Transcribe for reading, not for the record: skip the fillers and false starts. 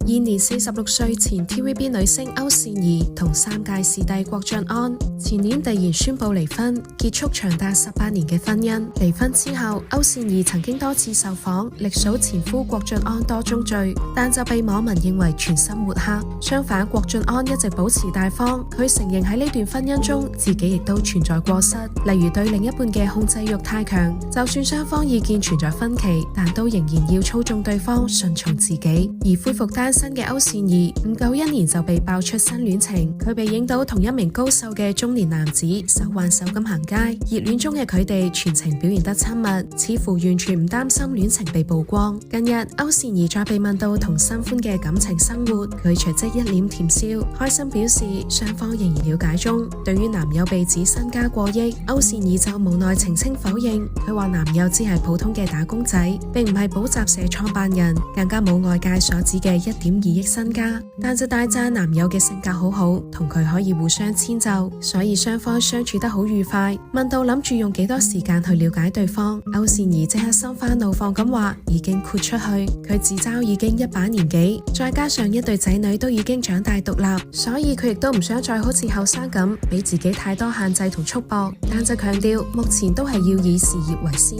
現年46歲前 TVB 女星歐倩怡同3屆視帝郭晉安前年突然宣布離婚，結束長達18年嘅婚姻。離婚之後，歐倩怡曾經多次受訪，力數前夫郭晉安多宗罪，但就被網民認為全心抹黑。相反，郭晉安一直保持大方，佢承認喺呢段婚姻中自己亦都存在過失，例如對另一半嘅控制欲太強，就算雙方意見存在分歧，但都仍然要操縱對方順從自己。而恢復單身嘅歐倩怡唔夠1年就被爆出新戀情，佢被影到同一名高瘦嘅中年男子手挽手咁行街，熱戀中嘅佢哋全程表現得親密，似乎完全唔擔心戀情被曝光。近日歐倩怡再被問到同新歡嘅感情生活，佢隨即一臉甜笑，開心表示雙方仍然了解中。對於男友被指身家過億，歐倩怡就無奈澄清否認，佢話男友只係普通嘅打工仔，並唔係補習社創辦人，更加冇外界所指嘅1.2億身家，但就大讚男友嘅性格好好，同佢可以互相遷就，所以雙方相處得好愉快。問到諗住用幾多時間去了解對方，歐倩怡即刻心花怒放咁話已經豁出去，佢自嘲已經一把年紀，再加上一對仔女都已經長大獨立，所以佢亦都唔想再好似後生咁俾自己太多限制同束縛，但就強調目前都係要以事業為先。